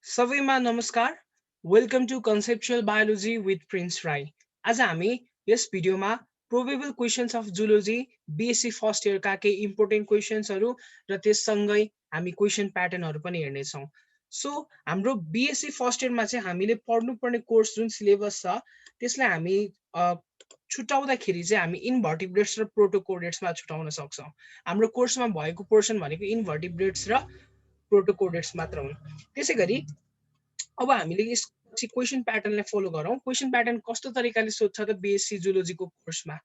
सबैमा नमस्कार। Welcome to conceptual biology with Prince Rai. आज हामी यस भिडियोमा probable questions of zoology BSc first इयरका केही इम्पोर्टेन्ट क्वेसन्सहरू र त्यससँगै हामी क्वेसन प्याटर्नहरू पनि हेर्नेछौँ। सो हाम्रो बिएससी फर्स्ट इयरमा चाहिँ हामीले पढ्नुपर्ने कोर्स जुन सिलेबस छ त्यसलाई हामी छुट्याउँदाखेरि चाहिँ हामी इन्भर्टिब्रेट्स र प्रोटोकोडेट्समा छुट्याउन सक्छौँ। हाम्रो कोर्समा भएको पोर्सन भनेको इन्भर्टिब्रेट्स र प्रोटोकोडेट्स मात्र हुन्। त्यसै गरी अब हामीले यस क्वेसन प्याटर्नलाई फलो गरौँ। क्वेसन प्याटर्न कस्तो तरिकाले सोध्छ त बिएससी जुलोजीको कोर्समा।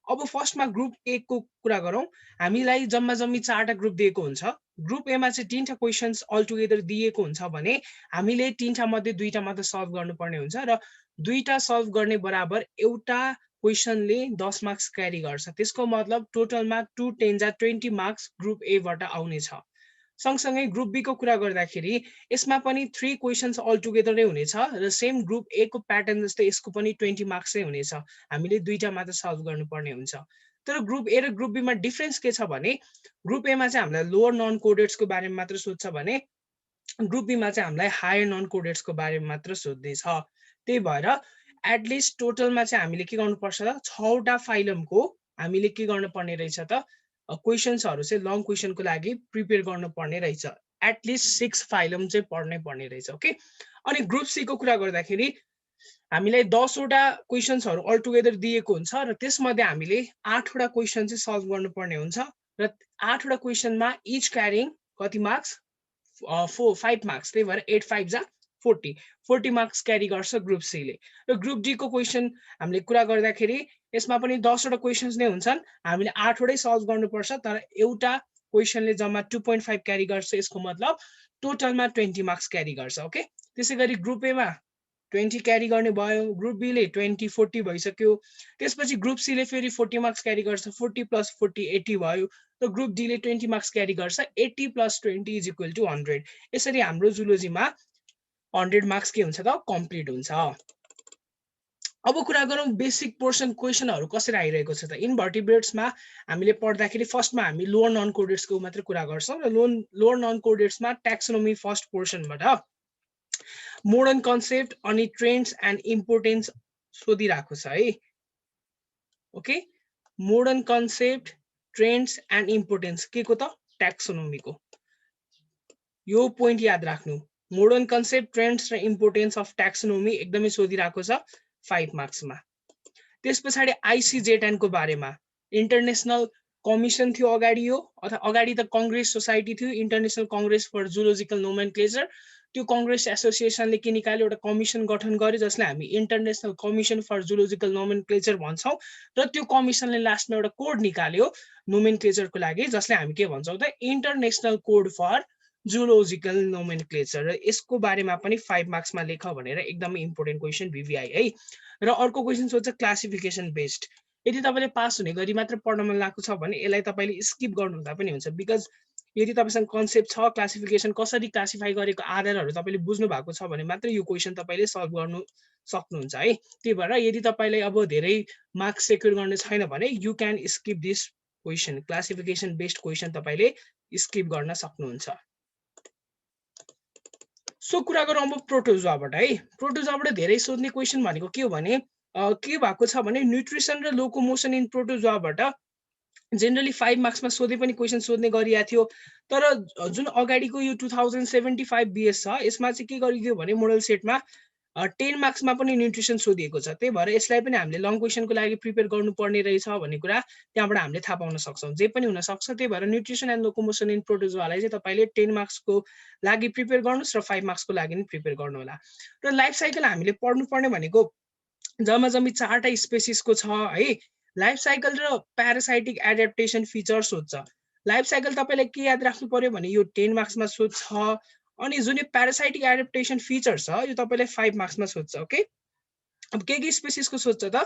अब फर्स्टमा ग्रुप ए को कुरा गरौँ। हामीलाई जम्मी 4टा ग्रुप दिएको हुन्छ। ग्रुप एमा चाहिँ 3टा क्वेसन्स अल टुगेदर दिएको हुन्छ भने हामीले 3टा मध्ये 2टा मात्र सल्भ गर्नुपर्ने हुन्छ र 2टा सल्भ गर्ने बराबर एउटा क्वेसनले 10 मार्क्स क्यारी गर्छ। त्यसको मतलब टोटलमा 2 10 जा 20 मार्क्स ग्रुप ए बाट आउनेछ। सँगसँगै ग्रुप बी को कुरा गर्दाखेरि यसमा पनि 3 क्वेसन्स अल टुगेदरै हुनेछ र सेम ग्रुप ए को प्याटर्न जस्तै यसको पनि 20 मार्क्सै हुनेछ। हामीले 2टा मात्र सल्भ गर्नुपर्ने हुन्छ। तर ग्रुप ए र ग्रुप बी मा डिफरेन्स के छ भने ग्रुप ए मा चाहिँ हामीलाई लोअर नन कोडेड्सको बारेमा मात्र सोध्छ भने ग्रुप बी मा चाहिँ हामीलाई हायर नन कोडेड्सको बारेमा मात्र सोध्दैछ। त्यही भएर एटलिस्ट टोटलमा चाहिँ हामीले के गर्नुपर्छ त 6वटा फाइलमको हामीले के गर्नुपर्ने रहेछ त क्वेसन्सहरू चाहिँ लङ क्वेसनको लागि प्रिपेयर गर्नुपर्ने रहेछ। एटलिस्ट 6 फाइलम चाहिँ पढ्नै पर्ने रहेछ। ओके, अनि ग्रुप सी को कुरा गर्दाखेरि हामीलाई 10वटा क्वेसन्सहरू अल टुगेदर दिएको हुन्छ र त्यसमध्ये हामीले 8वटा क्वेसन चाहिँ सल्भ गर्नुपर्ने हुन्छ र 8वटा क्वेसनमा इच क्यारिङ कति मार्क्स 5 मार्क्स। त्यही भएर 8 5 जा 40 मार्क्स क्यारी गर्छ ग्रुप सी ले। र ग्रुप डी को क्वेसन हामीले कुरा गर्दाखेरि यसमा पनि 10वटा क्वेसन्स नै हुन्छन्। हामीले 8वटै सल्भ गर्नुपर्छ तर एउटा क्वेसनले जम्मा 2.5 क्यारी गर्छ। यसको मतलब टोटलमा 20 मार्क्स क्यारी गर्छ। ओके, त्यसै गरी ग्रुप ए मा 20 क्यारी गर्ने भयो, ग्रुप बी ले 20 40 भइसक्यो। त्यसपछि ग्रुप सी ले फेरि 40 मार्क्स क्यारी गर्छ, 40 + 40 80 भयो। र ग्रुप डी ले 20 मार्क्स क्यारी गर्छ, 80 + 20 = 100। यसरी हाम्रो जुलोजीमा 100 मार्क्स के हुन्छ त कम्प्लिट हुन्छ। अब कुरा गरौँ बेसिक पोर्सन क्वेसनहरू कसरी आइरहेको छ त। इन्भर्टिब्रेट्समा हामीले पढ्दाखेरि फर्स्टमा हामी लोअर नन कोडेड्सको मात्र कुरा गर्छौँ र लोअर नन कोडेड्समा ट्याक्सोनोमी फर्स्ट पोर्सनबाट मोडर्न कन्सेप्ट अनि ट्रेन्ड्स एन्ड इम्पोर्टेन्स सोधिरहेको छ है। Okay, modern concept trends and importance के को त ट्याक्सोनोमीको। यो पोइन्ट याद राख्नु। मोडर्न कन्सेप्ट ट्रेन्ड्स र इम्पोर्टेन्स अफ ट्याक्सोनोमी एकदमै सोधिरहेको छ 5 मार्क्समा। त्यस पछाडि आइसिजेटएन को बारेमा इन्टरनेसनल कमिसन थियो अगाडि। यो अथवा अगाडि त कङ्ग्रेस सोसाइटी थियो, international congress for zoological nomenclature. त्यो कङ्ग्रेस एसोसिएसनले के निकाल्यो, एउटा कमिसन गठन गर्यो जसलाई हामी international commission for zoological nomenclature भन्छौँ। र त्यो कमिसनले लास्टमा एउटा कोड निकाल्यो नोमेनक्लेचरको लागि जसलाई हामी के भन्छौँ त international code for zoological nomenclature. र यसको बारेमा पनि 5 मार्क्समा लेख भनेर एकदमै इम्पोर्टेन्ट क्वेसन भिभिआई है। र अर्को क्वेसन सोध्छ क्लासिफिकेसन बेस्ड। यदि तपाईँले पास हुने गरी मात्र पढ्न मन लागेको छ भने यसलाई तपाईँले स्किप गर्नुहुँदा पनि हुन्छ। बिकज यदि तपाईँसँग कन्सेप्ट छ क्लासिफिकेसन कसरी क्लासिफाई गरेको आधारहरू तपाईँले बुझ्नु भएको छ भने मात्र यो क्वेसन तपाईँले सल्भ गर्नु सक्नुहुन्छ है। त्यही भएर यदि तपाईँलाई अब धेरै मार्क्स सेक्युर गर्ने छैन भने you can skip this question. Classification based question तपाईँले स्किप गर्न सक्नुहुन्छ। सो कुरा गरौँ अब प्रोटोजोआबाट है। प्रोटोजोआबाट धेरै सोध्ने क्वेसन भनेको के हो भने के भएको छ भने न्युट्रिसन र लोकोमोसन इन प्रोटोजोआबाट जेनरली 5 मार्क्समा सोधे पनि क्वेसन सोध्ने गरिएको थियो। तर जुन अगाडिको यो 2075 बिएस छ यसमा चाहिँ के गरिदियो भने मोडल सेटमा 10 मार्क्समा पनि न्युट्रिसन सोधिएको छ। त्यही भएर यसलाई पनि हामीले लङ क्वेसनको लागि प्रिपेयर गर्नुपर्ने रहेछ भन्ने कुरा त्यहाँबाट हामीले थाहा पाउन सक्छौँ। जे पनि हुनसक्छ। त्यही भएर न्युट्रिसन एन्ड लोकोमोसन इन प्रोटोजोआलाई चाहिँ तपाईँले 10 मार्क्सको लागि प्रिपेयर गर्नुहोस् र 5 मार्क्सको लागि पनि प्रिपेयर गर्नु होला। र लाइफ साइकल हामीले पढ्नुपर्ने भनेको जम्मी 4टा स्पेसिसको छ है। लाइफ साइकल र प्यारासाइटिक एडाप्टेसन फिचर सोध्छ। लाइफ साइकल तपाईँलाई के याद राख्नु पर्यो भने यो 10 मार्क्समा सोध्छ। अनि जुन यो प्यारासाइटिक एडाप्टेसन फिचर छ यो तपाईँलाई 5 मार्क्समा सोध्छ। ओके, अब के स्पेसिसको सोध्छ त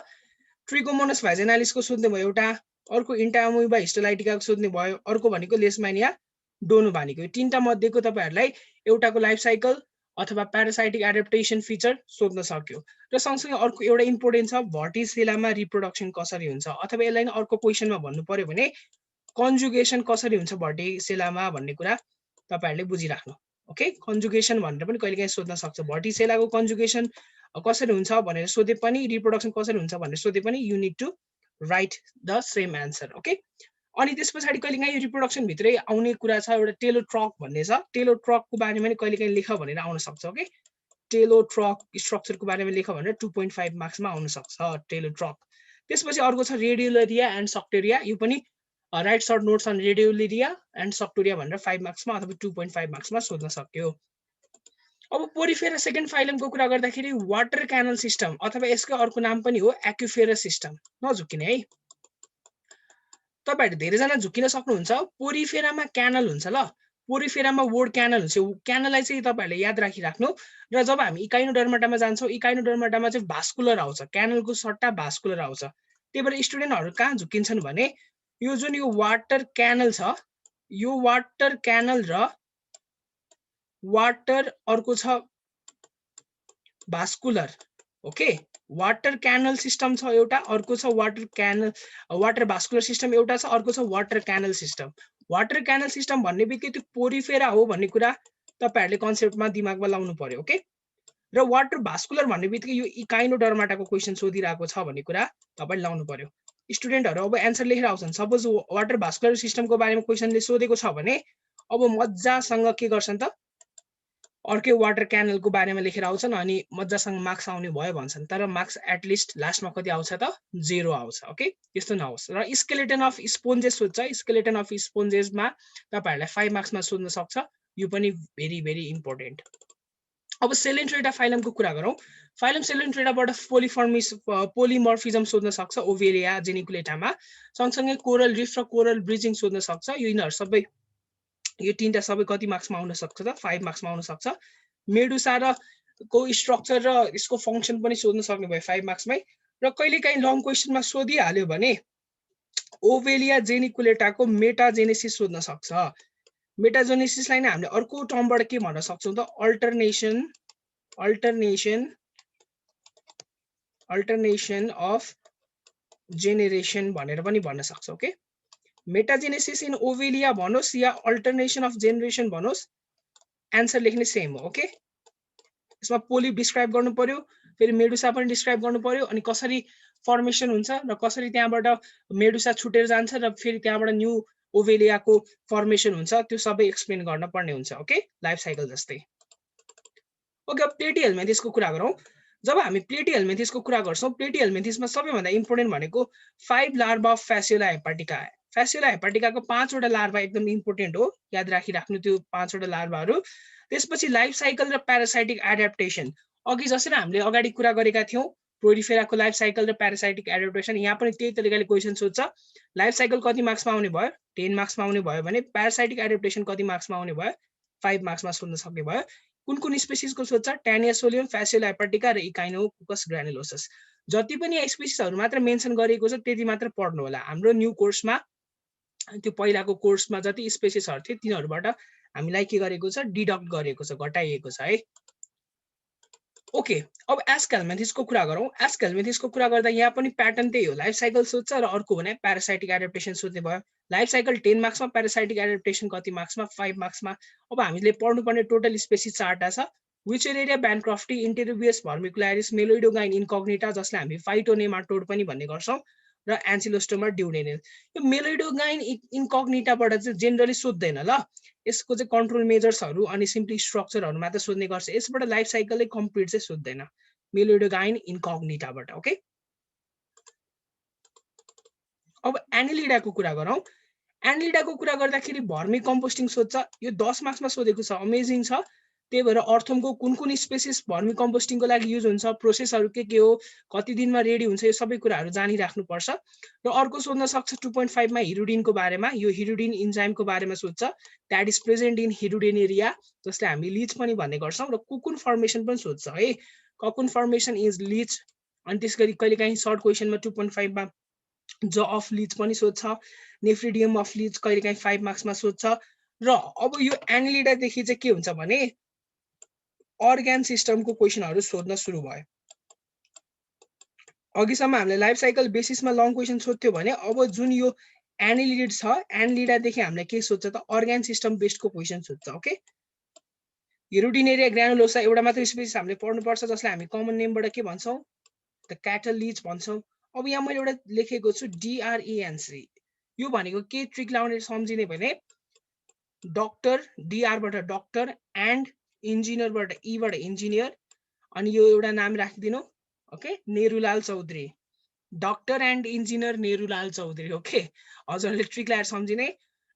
ट्रिकोमोनस भाइजेनालिसको सोध्ने भयो एउटा, अर्को इन्टामोइबा हिस्टोलाइटिकाको सोध्ने भयो, अर्को भनेको लेशमानिया डोनोभानीको। यो 3टा मध्येको तपाईँहरूलाई एउटाको लाइफ साइकल अथवा प्यारासाइटिक एडाप्टेसन फिचर सोध्न सक्यो। र सँगसँगै अर्को एउटा इम्पोर्टेन्ट छ भर्टिसेलामा रिप्रोडक्सन कसरी हुन्छ, अथवा यसलाई नै अर्को क्वेसनमा भन्नु पर्यो भने कन्जुगेसन कसरी हुन्छ भर्टिसेलामा भन्ने कुरा तपाईँहरूले बुझिराख्नु। ओके कन्जुगेसन भनेर पनि कहिलेकाहीँ सोध्न सक्छ भर्टिसेलाको कन्जुगेसन कसरी हुन्छ भनेर सोधे पनि रिप्रोडक्सन कसरी हुन्छ भनेर सोधे पनि you need to write the same answer okay अनि त्यस पछाडि कहिलेकाहीँ रिप्रोडक्सन भित्रै आउने कुरा छ एउटा टेलोट्रक भन्ने छ टेलोट्रकको बारेमा पनि कहिलेकाहीँ लेख भनेर आउन सक्छ ओके टेलोट्रक स्ट्रक्चरको बारेमा लेख भनेर 2.5 मार्क्समा आउन सक्छ टेलोट्रक त्यसपछि अर्को छ रेडियोलेरिया एन्ड सक्टेरिया यो पनि write short notes on radiolaria and सक्टेरिया भनेर 5 मार्क्समा अथवा 2.5 मार्क्समा सोध्न सक्यो अब पोरिफेरा सेकेन्ड फाइलमको कुरा गर्दाखेरि वाटर क्यानल सिस्टम अथवा यसको अर्को नाम पनि हो एक्युफेरस सिस्टम नझुकिने है तपाईहरु धेरैजना झुकिन सक्नुहुन्छ पोरिफेरामा क्यानल हुन्छ ल पोरिफेरामा वर्ड क्यानल हुन्छ क्यानललाई चाहिँ तपाईहरुले याद राखिराख्नु र जब हामी इकाइनोडर्माटामा जान्छौँ इकाइनोडर्माटामा चाहिँ भास्कुलर आउँछ क्यानलको सट्टा भास्कुलर आउँछ त्यही भएर स्टुडेन्टहरु कहाँ झुकिन्छन् भने यो जुन यो वाटर क्यानल छ यो वाटर क्यानल र वाटर अर्को छ vascular okay water canal system छ एउटा अर्को छ water canal water vascular system एउटा छ अर्को छ water canal system water canal system भन्ने बित्तिकै त्यो पोरिफेरा हो भन्ने कुरा तपाईहरुले कन्सेप्टमा दिमागमा लाउनु पर्यो ओके र वाटर भास्कुलर भन्ने बित्तिकै यो इकाइनोडर्माटाको क्वेशन सोधिरहेको छ भन्ने कुरा तपाईले लाउनु पर्यो स्टुडेन्टहरु अब एन्सर लेखेर आउँछन् सपोज वाटर भास्कुलर सिस्टमको बारेमा क्वेशनले सोधेको छ भने अब मज्जासँग के गर्छन् त अर्कै वाटर क्यानलको बारेमा लेखेर आउँछन् अनि मज्जासँग मार्क्स आउने भयो भन्छन् तर मार्क्स एटलिस्ट लास्टमा कति आउँछ त 0 आउँछ ओके त्यस्तो नहोस् र स्केलेटन अफ स्पोन्जेस सोध्छ स्केलेटन अफ स्पोन्जेसमा तपाईहरुलाई 5 मार्क्समा सोध्न सक्छ यो पनि भेरी भेरी इम्पोर्टेन्ट अब सेलेन्ट्रेटा फाइलमको कुरा गरौँ फाइलम सेलेन्ट्रेटाबाट पोलिमर्फिजम सोध्न सक्छ ओभेरिया जेनिकुलेटामा सँगसँगै कोरल रिफ र कोरल ब्रिजिङ सोध्न सक्छ यो यिनीहरु सबै यो तीनटा सबै कति मार्क्समा आउन सक्छ त 5 मार्क्समा आउन सक्छ मेडुसा र को स्ट्रक्चर र यसको फंक्सन पनि सोध्न सक्ने भयो 5 मार्क्समै र कहिलेकाहीँ लङ क्वेशनमा सोधिहाल्यो भने ओभेलिया जेनिकुलेटाको मेटाजेनेसिस सोध्न सक्छ मेटाजेनेसिसलाई नै हामीले अर्को टर्मबाट के भन्न सक्छौं त अल्टरनेसन अफ जेनेरेसन भनेर पनि भन्न सक्छ ओके मेटाजेनेसिस इन ओभेलिया भनोस् या अल्टरनेसन अफ जेनेरेसन भनोस् एन्सर लेख्ने सेम हो ओके यसमा पोलिप डिस्क्राइब गर्नु पर्यो फेरि मेडुसा पनि डिस्क्राइब गर्नु पर्यो अनि कसरी फर्मेसन हुन्छ र कसरी त्यहाँबाट मेडुसा छुटेर जान्छ र फेरि त्यहाँबाट न्यू ओभेलियाको फर्मेसन हुन्छ त्यो सबै एक्सप्लेन गर्न पर्ने हुन्छ ओके लाइफ साइकल जस्तै ओके अब प्लेटिहेल्मिन्थिसको कुरा गरौँ जब हामी प्लेटिहेल्मिन्थिसको कुरा गर्छौं प्लेटिहेल्मिन्थिसमा सबैभन्दा इम्पोर्टेन्ट भनेको 5 लार्भा अफ फ्यासियोला हेपाटिका फ्यासियोला हेपाटिकाको 5 वटा लार्भा एकदम इम्पोर्टेन्ट हो याद राखिराख्नु त्यो 5 वटा लार्भाहरू त्यसपछि लाइफ साइकल र प्यारासाइटिक एडाप्टेसन अघि जसरी हामीले अगाडि कुरा गरेका थियौं प्रोरिफेराको लाइफ साइकल र प्यारासाइटिक एडाप्टेसन यहाँ पनि त्यही तरिकाले क्वेशन सोध्छ लाइफ साइकल कति मार्क्समा आउने भयो 10 मार्क्समा आउने भयो भने प्यारासाइटिक एडाप्टेसन कति मार्क्समा आउने भयो 5 मार्क्समा सोध्न सक्ने भयो कुन कुन स्पेसिसको सोध्छ ट्यानियासोलियम फ्यासियोला हेपाटिका र इकाइनोकोकस ग्रानुलोसस जति पनि यहाँ स्पेसिसहरु मात्र मेन्सन गरिएको छ त्यति मात्र पढ्नु होला हाम्रो न्यू कोर्समा त्यो पहिलाको कोर्समा जति स्पेसिसहरु थिए तिनीहरुबाट हामीलाई के गरेको छ डिडक्ट गरेको छ घटाइएको छ है ओके अब एस्केल्मेन्थिसको कुरा गरौँ एस्केल्मेन्थिसको कुरा गर्दा यहाँ पनि प्याटर्न त्यही हो लाइफ साइकल सोध्छ र अर्को भने प्यारासाइटिक एडाप्टेसन सोध्ने भयो लाइफ साइकल 10 मार्क्समा प्यारासाइटिक एडाप्टेसन कति मार्क्समा 5 मार्क्समा अब हामीले पढ्नुपर्ने टोटल स्पेसिस 4टा छ विचेरेरिया ब्यान्क्रफ्टी इन्टेरिबियस भर्मिकुलारिस मेलोइडोगाइन इन्कग्निटा जसलाई हामी फाइटोनेमाटोड पनि भन्ने गर्छौं र एन्सिलोस्टोमा ड्युडेनल यो मेलोइडोगाइन इन्कग्निटाबाट चाहिँ जेनरली सोध्दैन ल यसको चाहिँ कन्ट्रोल मेजर्सहरु अनि सिम्पली स्ट्रक्चरहरु मात्र सोध्ने गर्छ यसबाट लाइफ साइकलले कम्प्लिट चाहिँ सोध्दैन मेलोइडोगाइन इन्कग्निटाबाट ओके अब एनिलिडाको कुरा गरौँ एनिलिडाको कुरा गर्दाखेरि भर्मी कम्पोस्टिङ सोध्छ यो 10 मार्क्समा सोधेको छ अमेजिङ छ त्यही भएर अर्थमको कुन कुन स्पेसिस भर्मी कम्पोस्टिङको लागि युज हुन्छ प्रोसेसहरु के हो कति दिनमा रेडी हुन्छ यो सबै कुराहरु जानिराख्नु पर्छ र अर्को सोध्न सक्छ 2.5 मा हिरुडिनको बारेमा यो हिरुडिन इन्जाइमको बारेमा सोध्छ दैट इज प्रेजेन्ट इन हिरुडेनेरिया जसले हामी लीच पनि भन्ने गर्छौं र कुकुन फर्मेसन पनि सोध्छ है ककुन फर्मेसन इज लीच अनि त्यसगरी कहिलेकाहीँ सर्ट क्वेशनमा 2.5 मा ज अफ लीच पनि सोध्छ नेफ्रिडियम अफ लीच कहिलेकाहीँ 5 मार्क्समा सोध्छ र अब यो एनिलिडा देखि चाहिँ के हुन्छ भने अर्गान सिस्टमको क्वेशनहरु सोध्न सुरु भयो अघिसम्म हामीले लाइफ साइकल बेसिसमा लङ क्वेशन सोध्थ्यो भने अब जुन यो एनिलिड छ एनिलिडा देखि हामीले के सोध्छ त अर्गान सिस्टम बेस्डको क्वेशन सोध्छ ओके हेरोडिनेरिया ग्रानुलोसा एउटा मात्र स्पिसिस हामीले पढ्नुपर्छ जसलाई हामी कमन नेमबाट के भन्छौँ द क्याटल लिच भन्छौँ। अब यहाँ मैले एउटा लेखेको छु DRENC, यो भनेको के ट्रिक लाउने सम्झिने भने डक्टर, डिआरबाट डक्टर, एन्ड इन्जिनियरबाट ईबाट इन्जिनियर, अनि यो एउटा नाम राखिदिनु, okay, Nerulal Chaudhary, doctor and engineer Nerulal Chaudhary. Okay, हजुरहरूले ट्रिक लगाएर सम्झिने,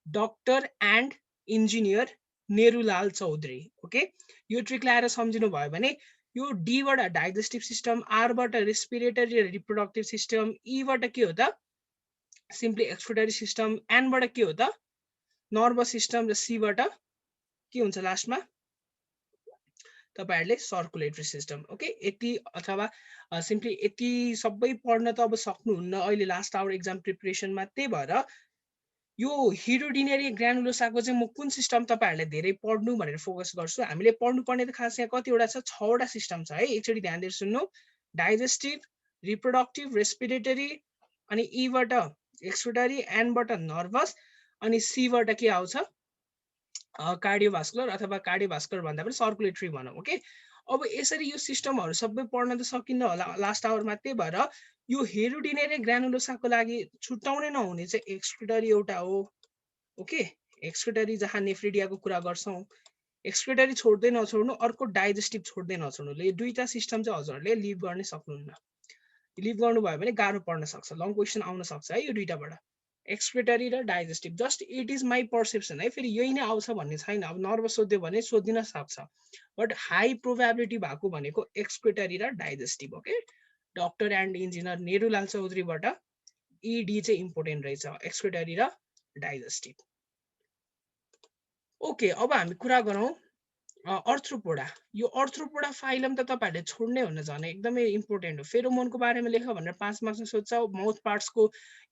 doctor and engineer Nerulal Chaudhary. Okay, यो ट्रिक लगाएर सम्झिनु भयो भने यो डीबाट डाइजेस्टिभ सिस्टम, आरबाट रेस्पिरेटरी र रिप्रोडक्टिभ सिस्टम, ईबाट के हो त सिम्पली एक्सक्रिटरी सिस्टम, एनबाट के हो त नर्भस सिस्टम, र सीबाट के हुन्छ लास्टमा तपाईहरुले सर्कुलेटरी सिस्टम। ओके, यति अथवा सिम्पली यति सबै पढ्न त अब सक्नुहुन्न अहिले लास्ट आवर एक्जाम प्रिपरेसनमा। त्यही भएर यो हेरोडिनेरी ग्रानुलोसाको चाहिँ म कुन सिस्टम तपाईहरुले धेरै पढ्नु भनेर फोकस गर्छु। हामीले पढ्नुपर्ने त खास यहाँ कतिवटा छ, 6 वटा सिस्टम छ है। एकचोटी ध्यान दिएर सुन्नु, डाइजेस्टिभ, रिप्रोडक्टिभ, रेस्पिरेटरी, अनि ईबाट एक्सक्रिटरी, एनबाट नर्भस, अनि सीबाट के आउँछ कार्डियोभास्कुलर, अथवा कार्डियोभास्कुलर भन्दा पनि सर्कुलेटरी भनौँ। ओके, अब यसरी यो सिस्टमहरु सबै पढ्न त सकिन्न होला लास्ट आवरमा। त्यही भएर यो हेरोडिनेरी ग्रानुलोसाको लागि छुट्याउनै नहुने चाहिँ एक्सक्रिटरी एउटा हो। ओके, एक्सक्रिटरी जहाँ नेफ्रिडियाको कुरा गर्छौं, एक्सक्रिटरी छोड्दै नछोड्नु, अर्को डाइजेस्टिभ छोड्दै नछोड्नु। यो दुईटा सिस्टम चाहिँ हजुरहरूले लिभ गर्नै सक्नुहुन्न। लिभ गर्नुभयो भने गाह्रो पर्न सक्छ, लङ क्वेसन आउन सक्छ है यो दुईटाबाट, एक्सक्रिटरी र digestive. Just it is my perception है, फेरि यही नै आउँछ भन्ने छैन। अब नर्भस सोध्यो भने सोधिन सक्छ, बट हाई प्रोबेबिलिटी भएको भनेको एक्सक्रिटरी र digestive. Okay, doctor and engineer Nerulal चौधरीबाट इडी चाहिँ इम्पोर्टेन्ट रहेछ, एक्सक्रिटरी र डाइजेस्टिभ। ओके, अब हामी कुरा गरौँ अर्थ्रोपोडा। यो अर्थ्रोपोडा फाइलम त तपाईहरुले छोड्नै हुन्न, झन् एकदमै इम्पोर्टेन्ट हो। फेरोमोनको बारेमा लेख भनेर 5 मार्क्समा सोध्छ। माउथ पार्ट्सको,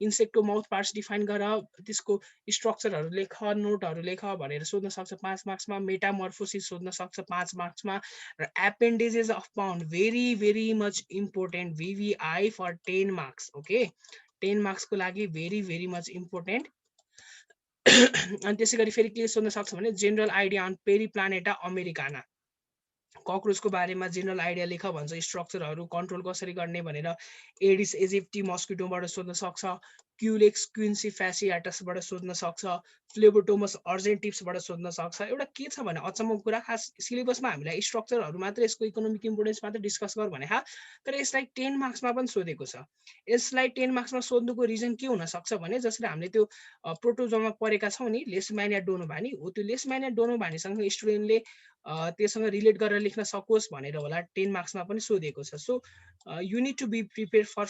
इन्सेक्टको माउथ पार्ट्स डिफाइन गर, त्यसको स्ट्रक्चरहरु लेख, नोटहरु लेख भनेर सोध्न सक्छ 5 मार्क्समा। मेटामर्फोसिस सोध्न सक्छ 5 मार्क्समा, र appendages of pound very very much important, VVI for 10 marks. Okay, 10 मार्क्सको लागि भेरी भेरी मच इम्पोर्टेन्ट। अनि त्यसै गरी फेरि के सोध्न सक्छ भने general idea on Periplaneta americana, ककरोचको बारेमा जेनरल आइडिया लेख भन्छ, स्ट्रक्चरहरु कन्ट्रोल कसरी गर्ने भनेर। एडिस एजिप्टी मस्किटोबाट सोध्न सक्छ, क्युलेक्स क्विन्सी फ्यासियाटसबाट सोध्न सक्छ, फ्लेबोटोमस अर्जेन्टिप्सबाट सोध्न सक्छ। एउटा के छ भने अचम्मको कुरा, खास सिलेबसमा हामीलाई स्ट्रक्चरहरु मात्र, यसको इकोनोमिक इम्पोर्टेन्स मात्र डिस्कस गर भने, तर यसलाई 10 मार्क्समा पनि सोधेको छ। यसलाई 10 मार्क्समा सोध्नुको रिजन के हुन सक्छ भने जसरी हामीले त्यो प्रोटोजोमा पढेका छौं नि, लेसम्यानिया डोनोभानी हो, त्यो लेसम्यानिया डोनोभानीसँग स्टुडेन्टले त्यससँग रिलेट गरेर लेख्न सकोस् भनेर होला 10 मार्क्समा पनि सोधेको छ। So you need to be prepare for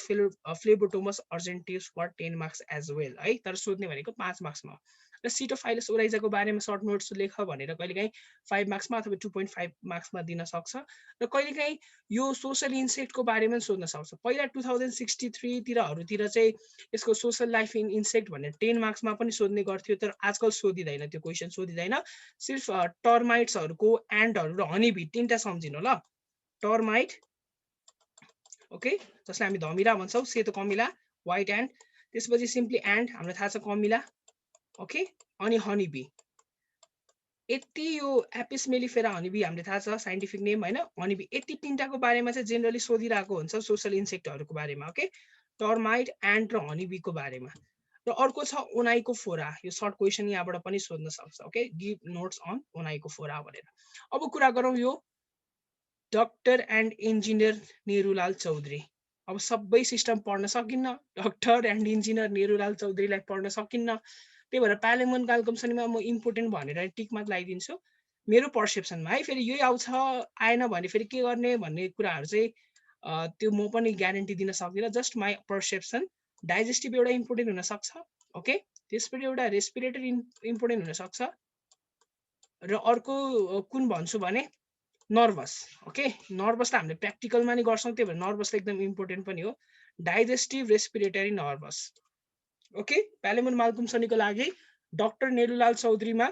Phlebotomus argentipes for 10 marks as well है, तर सोध्ने भनेको 5 मार्क्समा। र सिटोफाइलस ओराइजाको बारेमा सर्ट नोट्स लेख भनेर कहिलेकाहीँ 5 मार्क्समा अथवा 2.5 मार्क्समा दिन सक्छ। र कहिलेकाहीँ यो सोशल इन्सेक्टको बारेमा पनि सोध्न सक्छ। पहिला 2063 तिरहरुतिर चाहिँ यसको सोशल लाइफ इन इन्सेक्ट भनेर 10 मार्क्समा पनि सोध्ने गर्थ्यो, तर आजकल सोधिँदैन, त्यो क्वेसन सोधिँदैन। सिर्फ टर्माइट्सहरुको, एन्टहरु र हनीबी तीनटा सम्झिनु ल। टर्माइट, ओके, जसलाई हामी धमिरा भन्छौं, सेतो कमिला, व्हाइट एन्ट, त्यसपछि सिम्पली एन्ट, हामीलाई थाहा छ कमिला। ओके, अनि हनीबी। यति यो एपिस मेलिफेरा हनीबी हामीले थाहा छ साइन्टिफिक नेम हैन, हनीबी। यति तीनटाको बारेमा चाहिँ जेनरली सोधिरहेको हुन्छ सोशल इन्सेक्टहरुको बारेमा। ओके, टर्माइट, एन्ट र हनीबीको बारेमा। र अर्को छ ओनाइकोफोरा, यो सर्ट क्वेसन यहाँबाट पनि सोध्न सक्छ। ओके, गिभ नोट्स अन ओनाइकोफोरा भनेर। अब कुरा गरौँ यो doctor and engineer Nerulal Chaudhary. अब सबै सिस्टम पढ्न सकिन्न, डक्टर एन्ड इन्जिनियर नेरुलाल चौधरीलाई पढ्न सकिन्न। त्यही भएर प्यालेमन गाल्कम्सनीमा म इम्पोर्टेन्ट भनेर टिक मार्क लगाइदिन्छु मेरो पर्सेप्सनमा है। फेरि यही आउँछ आएन भने फेरि के गर्ने भन्ने कुराहरु चाहिँ त्यो म पनि ग्यारेन्टी दिन सक्दिनँ, जस्ट माई पर्सेप्सन। डाइजेस्टिभ एउटा इम्पोर्टेन्ट हुन सक्छ। ओके, त्यसपछि एउटा रेस्पिरेटरी इम्पोर्टेन्ट हुन सक्छ, र अर्को कुन भन्छु भने नर्भस। ओके, नर्भस त हामीले प्र्याक्टिकलमा नि गर्छौं, त्यही भएर नर्भस त एकदम इम्पोर्टेन्ट पनि हो। Digestive, respiratory, nervous. Okay, Palaemon गाल्कम्सनीको लागि डक्टर नेरुलाल चौधरीमा,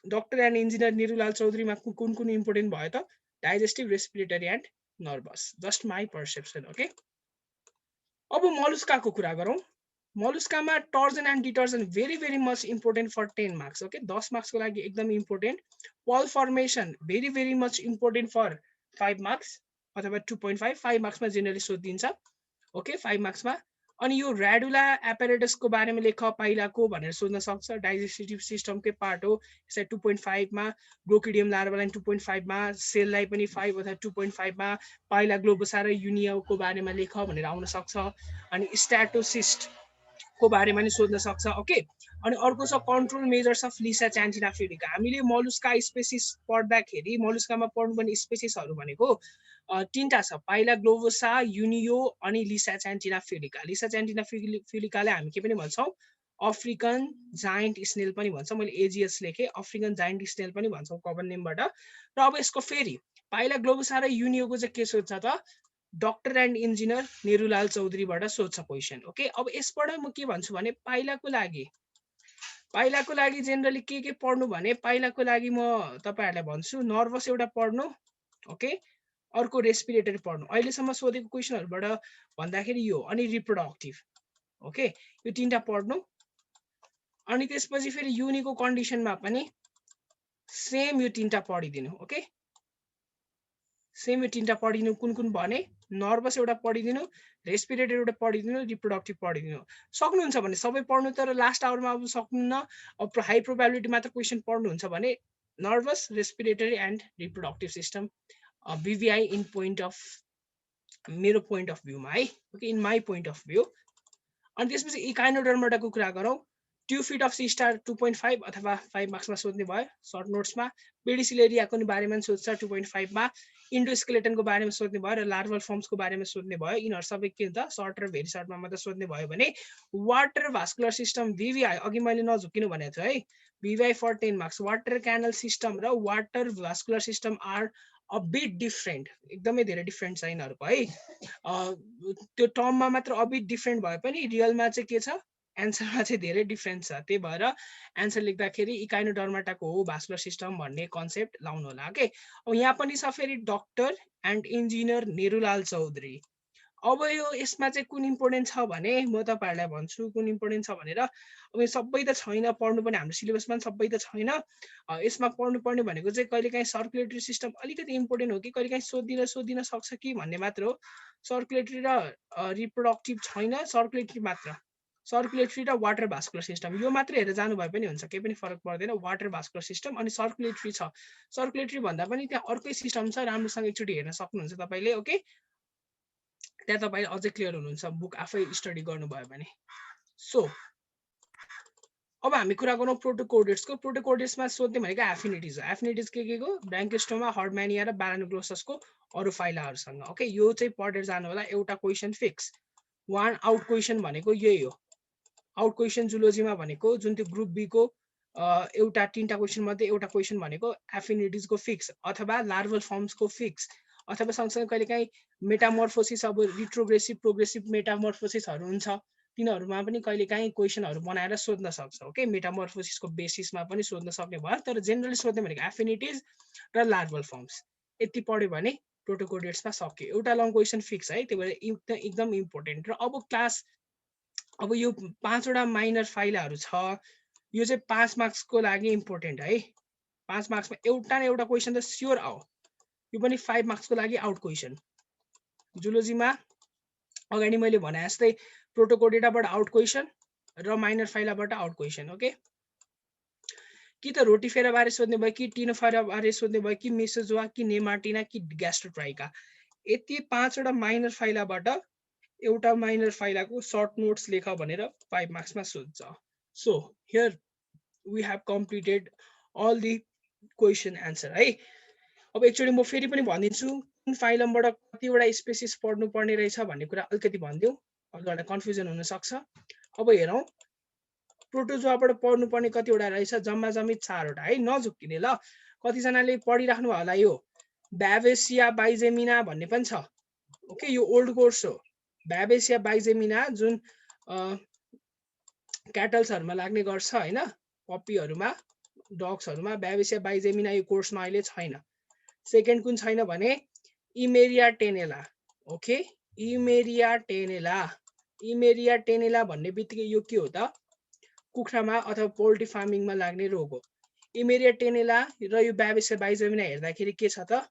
डक्टर एन्ड इन्जिनियर नेरुलाल चौधरीमा कुन कुन इम्पोर्टेन्ट भयो त? Digestive, respiratory and nervous, just my perception. Okay, अब मलुस्काको कुरा गरौँ। मोलुस्कामा torsion and detorsion very much important for 10 marks okay 10 मार्क्सको लागि एकदम important pearl formation very much important for 5 marks अथवा 2.5 5 मार्क्समा जेनरली सोधिन्छ ओके 5 मार्क्समा अनि यो रेडुला एपेरेटसको बारेमा लेख पाइलाको भनेर सोध्न सक्छ डाइजेस्टिभ सिस्टमकै पार्ट हो यसलाई 2.5 मा ब्रोकिडियम लार्भालाई 2.5 मा सेललाई पनि 5 अथवा 2.5 मा पाइला ग्लोबोसा र युनियाको बारेमा लेख भनेर आउन सक्छ अनि स्ट्याटोसिस्ट को बारेमा नि सोध्न सक्छ ओके अनि अर्को छ कन्ट्रोल मेजर्स अफ लिसा च्यान्टिना फ्युलिका हामीले मोलुस्का स्पेसिस पढ्दाखेरि मोलुस्कामा पढ्नुपर्ने स्पेसिसहरू भनेको तीनटा छ पाइला ग्लोबोसा युनियो अनि लिसा च्यान्टिना फ्युलिका लिसा च्यान्टिना फ्युलिकालाई हामी के पनि भन्छौँ अफ्रिकन जाइन्ट स्नेल पनि भन्छौँ मैले एजिएस लेखेँ अफ्रिकन जाइन्ट स्नेल पनि भन्छौँ कमन नेमबाट र अब यसको फेरि पाइला ग्लोबोसा र युनियोको चाहिँ के सोध्छ त डक्टर एन्ड इन्जिनियर नेरुलाल चौधरीबाट सोध्छ क्वेसन ओके अब यसबाट म के भन्छु भने पाइलाको लागि जेनरली के पढ्नु भने पाइलाको लागि म तपाईहरुलाई भन्छु नर्भस एउटा पढ्नु ओके अर्को रेस्पिरेटरी पढ्नु अहिलेसम्म सोधेको क्वेसनहरुबाट भन्दाखेरि यो अनि रिप्रोडक्टिभ ओके यो तीनटा पढ्नु अनि त्यसपछि फेरि युनिको कन्डिसनमा पनि सेम यो तीनटा पढिदिनु ओके सेम यो तीनटा पढिदिनु कुन भने नर्भस एउटा पढिदिनु रेस्पिरेटरी एउटा पढिदिनु रिप्रोडक्टिभ पढिदिनु सक्नुहुन्छ भने सबै पढ्नु तर लास्ट आवरमा अब सक्नुहुन्न अब हाई प्रोबेबिलिटी मात्र क्वेसन पढ्नुहुन्छ भने nervous respiratory and reproductive system VVI in point of मेरो पोइन्ट अफ भ्यूमा है okay in my point of view अनि त्यसपछि इकाइनोडर्माटाको कुरा गरौँ ट्यु फिट अफ सी स्टार 2.5 अथवा 5 मार्क्समा सोध्ने भयो सर्ट नोट्समा पेडिसिलेरियाको बारेमा सोध्छ 2.5 मा इन्डोस्केलेटनको बारेमा सोध्ने भयो र लार्भल फर्म्सको बारेमा सोध्ने भयो यिनीहरू सबै के हुन्छ सर्ट र भेरी सर्टमा मात्र सोध्ने भयो भने वाटर भास्कुलर सिस्टम VVI अघि मैले नझुकिनु भनेको छु है VVI for 10 marks water canal system र water vascular system are a bit different एकदमै धेरै डिफ्रेन्ट छ यिनीहरूको है त्यो टर्ममा मात्र अ बिट डिफ्रेन्ट भए पनि रियलमा चाहिँ के छ एन्सरमा चाहिँ धेरै डिफ्रेन्स छ त्यही भएर एन्सर लेख्दाखेरि इकाइनोडर्माटाको हो भास्कुलर सिस्टम भन्ने कन्सेप्ट लाउनु होला ओके अब यहाँ पनि छ फेरि doctor and engineer Nerulal Chaudhary अब यो यसमा चाहिँ कुन इम्पोर्टेन्ट छ भने म तपाईहरुलाई भन्छु कुन इम्पोर्टेन्ट छ भनेर अब सबै त छैन पढ्नु पनि हाम्रो सिलेबसमा सबै त छैन यसमा पढ्नु पर्ने भनेको चाहिँ कहिलेकाहीँ सर्कुलेटरी सिस्टम अलिकति इम्पोर्टेन्ट हो कि कहिलेकाहीँ सोधिन सक्छ कि भन्ने मात्र हो सर्कुलेटरी र रिप्रोडक्टिभ छैन सर्कुलेटरी मात्र सर्कुलेटरी र वाटर भास्कुलर सिस्टम यो मात्र हेरेर जानु भए पनि हुन्छ केही पनि फरक पर्दैन वाटर भास्कुलर सिस्टम अनि सर्कुलेटरी छ सर्कुलेटरी भन्दा पनि त्यहाँ अर्कै सिस्टम छ राम्रोसँग एकचोटि हेर्न सक्नुहुन्छ तपाईले ओके त्यहाँ तपाईले अझै क्लियर हुनुहुन्छ बुक आफै स्टडी गर्नुभयो भने सो अब हामी कुरा गरौँ प्रोटोकोर्डेट्सको प्रोटोकोर्डेट्समा सोध्ने भनेको एफिनिटिज हो एफिनिटिज के को ब्राङ्कियोस्टोमा हर्डम्यानिया र बारानोग्लोससको अरु फाइलाहरुसँग ओके यो चाहिँ पढेर जानु होला एउटा question fix one out question भनेको यही हो आउट क्वेशन जुलोजीमा भनेको जुन त्यो ग्रुप बी को एउटा तीनटा क्वेशन मध्ये एउटा क्वेशन भनेको एफिनिटिजको फिक्स अथवा लार्भल फर्म्सको फिक्स अथवा सँगसँगै कहिलेकाहीँ मेटामोर्फोसिस अब रिट्रोग्रेसिभ प्रोग्रेसिभ मेटामोर्फोसिसहरू हुन्छ तिनीहरूमा पनि कहिलेकाहीँ क्वेशनहरू बनाएर सोध्न सक्छ ओके मेटामोर्फोसिसको बेसिसमा पनि सोध्न सक्ने भयो तर जेनरली सोध्ने भनेको एफिनिटिज र लार्भल फर्म्स यति पढ्यो भने प्रोटोकोर्डेट्समा सक्यो एउटा लङ क्वेशन फिक्स है त्यही भएर एकदम इम्पोर्टेन्ट र अब क्लास अब यो 5 वटा माइनर फाइलाहरू छ यो चाहिँ 5 मार्क्सको लागि इम्पोर्टेन्ट है 5 मार्क्समा एउटा न एउटा क्वेशन त स्योर आओ यो पनि 5 मार्क्सको लागि आउट क्वेशन जुलोजीमा अगाडि मैले भने जस्तै प्रोटोकोर्डेटाबाट आउट क्वेशन र माइनर फाइलाबाट आउट क्वेशन ओके कि त रोटिफेरा बारे सोध्ने भयो कि टिनोफेरा बारे सोध्ने भयो कि मेसोजोआ कि नेमाटिना कि ग्यास्ट्रोट्राइका यति 5 वटा माइनर फाइलाबाट एउटा माइनर फाइलाको सर्ट नोट्स लेख भनेर 5 मार्क्समा सोध्छ so here we have completed all the question answer है अब एकचोटि म फेरि पनि भनिदिन्छु कुन फाइलमबाट कतिवटा स्पेसिस पढ्नु पर्ने रहेछ भन्ने कुरा अलिकति भनिदिउँ अरूलाई कन्फ्युजन हुन सक्छ अब हेरौँ प्रोटोजोआबाट पढ्नु पर्ने कतिवटा रहेछ जम्मा जम्मी 4 वटा है नझुक्किने ल कतिजनाले पढिराख्नु होला यो ब्याभेसिया बाइजेमिना भन्ने पनि छ ओके यो ओल्ड कोर्स हो ब्याभेसिया बाइजेमिना जुन क्याटल्सहरुमा लाग्ने गर्छ हैन पप्पीहरुमा डग्सहरुमा ब्याभेसिया बाइजेमिना यो कोर्समा अहिले छैन सेकेन्ड कुन छैन भने इमेरिया टेनेला ओके इमेरिया टेनेला इमेरिया टेनेला भन्ने बित्तिकै यो के हो त कुखुरामा अथवा पोल्ट्री फार्मिङमा लाग्ने रोग हो। इमेरिया टेनेला र यो ब्याबिसिया बाइजेमिना हेर्दाखेरि के छ त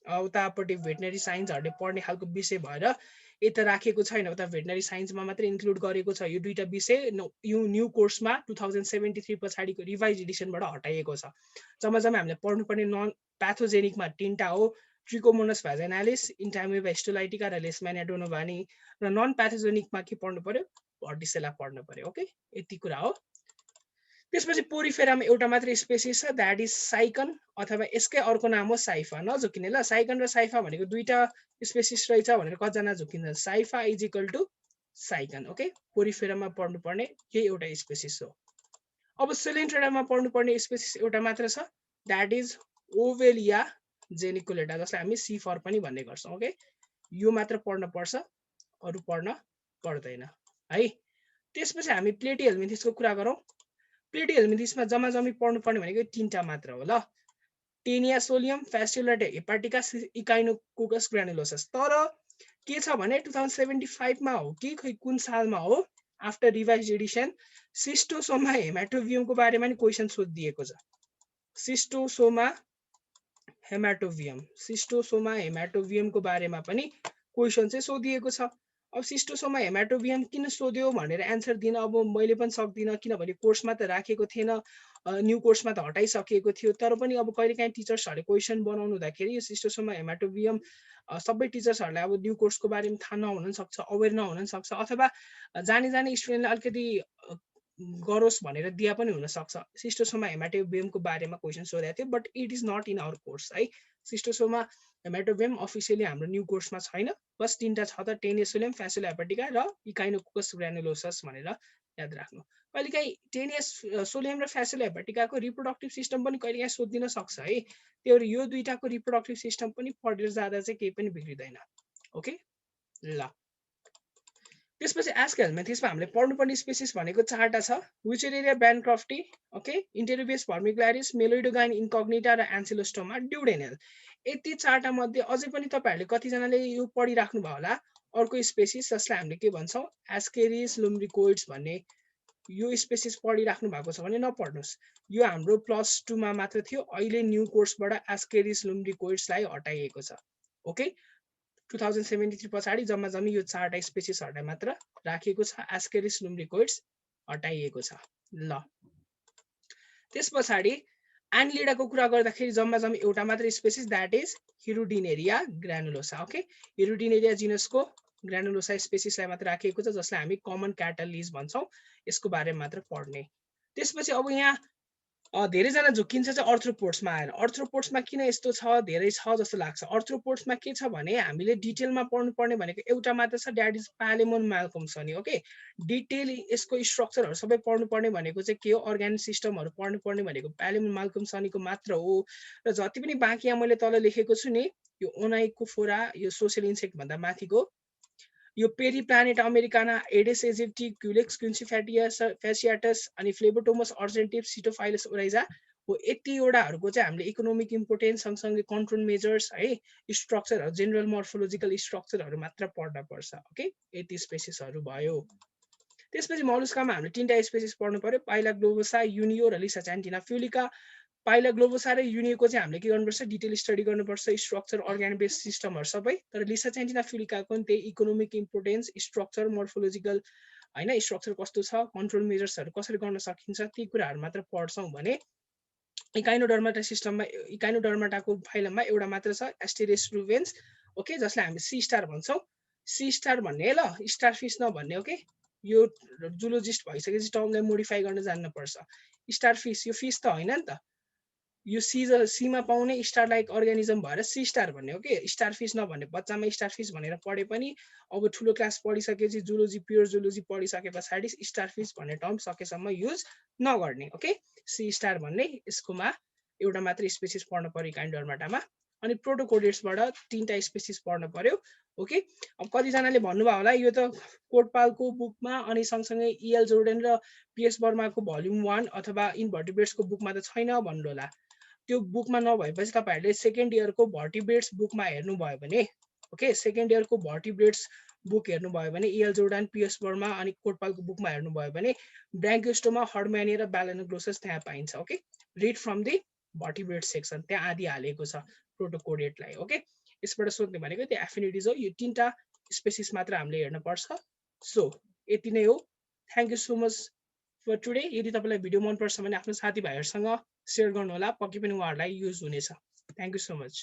उतापट्टि भेटनरी साइन्सहरूले पढ्ने खालको विषय भएर यता राखेको छैन, उता भेटनरी साइन्समा मात्रै इन्क्लुड गरेको छ। यो दुईटा विषय यो न्यू कोर्समा 2073 पछाडिको रिभाइज एडिसनबाट हटाइएको छ। जम्मा हामीले पढ्नुपर्ने नन प्याथोजेनिकमा 3टा हो, ट्रिकोमोनस भ्याजाइनालिस, इन्टामेबा हिस्टोलाइटिका र लेसम्यानिया डोनोभानी, र नन प्याथोजेनिकमा के पढ्नु पर्यो, भर्टिसेला पढ्नु पर्यो। ओके, यति कुरा हो। त्यसपछि पोरिफेरामा एउटा मात्रै स्पेसिस छ, द्याट इज साइकन, अथवा यसकै अर्को नाम हो साइफा। नझुकिने ल, साइकन र साइफा भनेको दुईटा स्पेसिस रहेछ भनेर कतिजना झुकिन्छ। Scypha is equal to Sycon. Okay, पोरिफेरामा पढ्नुपर्ने यही एउटा स्पेसिस हो। अब सिलिन्ड्रेटामा पढ्नुपर्ने स्पेसिस एउटा मात्र छ, द्याट इज ओभेलिया जेनिकुलेटा, जसलाई हामी सिफर पनि भन्ने गर्छौँ। ओके, यो मात्र पढ्न पर्छ, अरू पढ्न पर्दैन है। त्यसपछि हामी प्लेटिहेल्मिन्थिसको कुरा गरौँ। प्लेटिहेल्मिन्थिसमा जम्मी पढ्नुपर्ने भनेको 3टा मात्र हो ल, टेनिया सोलियम, फ्यास्युलेटा हेपाटिका, इकाइनोकोकस ग्रानुलोसस। तर के छ भने 2075 मा हो कि खै कुन सालमा हो, आफ्टर रिभाइज एडिसन सिस्टोसोमा हेमाटोभियमको बारेमा नि क्वेसन सोधिएको छ। सिस्टोसोमा हेमाटोभियमको बारेमा पनि क्वेसन चाहिँ सोधिएको छ। अब सिस्टोसोमा हेमाटोभियम किन सोध्यो भनेर एन्सर दिन अब मैले पनि सक्दिनँ, किनभने कोर्समा त राखेको थिएन, न्यू कोर्समा त हटाइसकेको थियो। तर पनि अब कहिलेकाहीँ टिचर्सहरूले क्वेसन बनाउनु हुँदाखेरि यो सिस्टोसोमा हेमाटोभियम सबै टिचर्सहरूलाई अब न्यू कोर्सको बारेमा थाहा नहुन सक्छ, अवेर नहुन सक्छ, अथवा जाने स्टुडेन्टले अलिकति गरोस् भनेर दिया पनि हुनसक्छ। सिस्टोसोमा हेमाटोभियमको बारेमा क्वेसन सोधेको थियो, but it is not in our course है। सिस्टोसोमा हेमाटोभियम अफिसियली हाम्रो न्यू कोर्समा छैन। बस 3टा छ त, टेनियसोलियम, फ्यासुला हेपाटिका र इकाइनोकोकस ग्रानुलोसस भनेर याद राख्नु। कहिलेकाहीँ टेनियसोलियम र फ्यासुला हेपाटिकाको रिप्रोडक्टिभ सिस्टम पनि कहिलेकाहीँ सोधिन सक्छ है। त्यो यो दुईटाको रिप्रोडक्टिभ सिस्टम पनि पढेर जाँदा चाहिँ केही पनि बिग्रिँदैन। ओके ल, त्यसपछि एस्केल्मेन्थिसमा हामीले पढ्नुपर्ने स्पेसिस भनेको 4टा छ, विचेरेरिया ब्यानक्रफ्टी, ओके, इन्टेरोबियस भर्मिक्युलारिस, मेलोइडोगाइन इन्कग्निटा र एन्सिलोस्टोमा ड्युडेनल। यति 4टा मध्ये अझै पनि तपाईँहरूले कतिजनाले यो पढिराख्नु भयो होला अर्को स्पेसिस, जसलाई हामीले के भन्छौँ, एस्केरिस लुम्ब्रिकोइड्स भन्ने। यो स्पेसिस पढिराख्नु भएको छ भने नपढ्नुहोस्, यो हाम्रो +2 मा मात्र थियो, अहिले न्यू कोर्सबाट एस्केरिस लुम्ब्रिकोइड्सलाई हटाइएको छ। ओके, 2073 पछाडि जम्मी यो 4टा स्पेसिसहरूलाई मात्र राखिएको छ, एस्केरिस लुम्ब्रिकोइड्स हटाइएको छ। ल, त्यस पछाडि एनलिडाको कुरा गर्दाखेरि जम्मी एउटा मात्र species, that is Hirudinaria granulosa. Okay, Hirudinaria जिनसको ग्रानुलोसा स्पेसिसलाई मात्र राखिएको छ, जसलाई हामी कमन क्याटल लिज भन्छौँ। यसको बारेमा मात्र पढ्ने। त्यसपछि अब यहाँ धेरैजना झुक्किन्छ चाहिँ अर्थ्रोपोड्समा आएर। अर्थ्रोपोड्समा किन यस्तो छ, धेरै छ जस्तो लाग्छ। अर्थ्रोपोड्समा के छ भने हामीले डिटेलमा पढ्नुपर्ने भनेको एउटा मात्र छ, that is Palaemon malcolmsonii. Okay, detail यसको स्ट्रक्चरहरू सबै पढ्नुपर्ने भनेको चाहिँ के हो, अर्ग्यानिक सिस्टमहरू पढ्नुपर्ने भनेको प्यालेमोन माल्कम सनीको मात्र हो। र जति पनि बाँकी यहाँ मैले तल लेखेको छु नि, यो ओनाइकोफोरा, यो सोसियल इन्सेक्ट भन्दा माथिको यो पेरिप्लानेट अमेरिकाना, एडेस इजिप्टी, क्युलेक्स क्विन्सिफेसियाटस अनि फ्लेबोटोमस अर्जेन्टिभ, सिटोफाइलस ओराइजा हो। यतिवटाहरूको चाहिँ हामीले इकोनोमिक इम्पोर्टेन्स सँगसँगै कन्ट्रोल मेजर्स है, स्ट्रक्चरहरू, जेनरल मर्फोलोजिकल स्ट्रक्चरहरू मात्र पढ्न पर्छ। ओके, यति स्पेसिसहरू भयो। त्यसपछि मलुस्कामा हामीले 3टा स्पेसिस पढ्नु पर्यो, पाइलाग्लोबोसा, युनियो र लिसाचान्टिना फ्युलिका। पाइलाग्लोबोसा र युनियोको चाहिँ हामीले के गर्नुपर्छ, डिटेल स्टडी गर्नुपर्छ, स्ट्रक्चर, अर्ग्यानिक बेस सिस्टमहरू सबै। तर लिसाचान्टिना फ्युलिकाको पनि त्यही इकोनोमिक इम्पोर्टेन्स, स्ट्रक्चर, मर्फोलोजिकल होइन, स्ट्रक्चर कस्तो छ, कन्ट्रोल मेजर्सहरू कसरी गर्न सकिन्छ, ती कुराहरू मात्र पढ्छौँ भने इकाइनोडर्माटा सिस्टममा, इकाइनोडर्माटाको फाइलममा एउटा मात्र छ, एस्टेरिस रुभेन्स। ओके, जसलाई हामी सी स्टार भन्छौँ। सी स्टार भन्ने ल, स्टार फिस नभन्ने। ओके, यो जुलोजिस्ट भइसकेपछि टर्मलाई मोडिफाई गर्न जान्नुपर्छ। स्टार फिस यो फिस त होइन नि त, यो सीमा पाउने स्टार लाइक अर्गानिजम भएर सी स्टार भन्ने हो कि, स्टार फिस नभन्ने। बच्चामा स्टार फिस भनेर पढे पनि अब ठुलो क्लास पढिसकेपछि जुलोजी, प्योर जुलोजी पढिसके पछाडि स्टार फिस भन्ने टर्म सकेसम्म युज नगर्ने। ओके, सी स्टार भन्ने यसकोमा एउटा मात्र स्पेसिस पढ्न पर्यो इकाइनोडर्माटामा। अनि प्रोटोकोडेट्सबाट 3टा स्पेसिस पढ्न पर्यो। ओके, अब कतिजनाले भन्नुभयो होला यो त कोटपालको बुकमा अनि सँगसँगै इएल जोर्डन र पिएस वर्माको भोल्युम 1 अथवा इन्भर्टिब्रेट्सको बुकमा त छैन भन्नु होला। त्यो बुकमा नभएपछि तपाईँहरूले सेकेन्ड इयरको भर्टिब्रेट्स बुकमा हेर्नुभयो भने, ओके, सेकेन्ड इयरको भर्टिब्रेट्स बुक हेर्नुभयो भने इएल जोर्डान, पिएस वर्मा अनि कोटपालको बुकमा हेर्नुभयो भने ब्राङ्कियोस्टोमा, हर्डम्यानिया र ब्यालेनोग्लोसस त्यहाँ पाइन्छ। Okay, read from the vertebrate section, त्यहाँ आदि हालेको छ प्रोटोकोरियटलाई। ओके, यसबाट सोध्ने भनेको त्यो एफिनिटिज हो, यो 3टा स्पेसिस मात्र हामीले हेर्न पर्छ। सो यति नै हो। Thank you so much for today. यदि तपाईँलाई भिडियो मनपर्छ भने आफ्नो साथीभाइहरूसँग सेयर गर्नुहोला, पक्कै पनि उहाँहरूलाई युज हुनेछ। Thank you so much.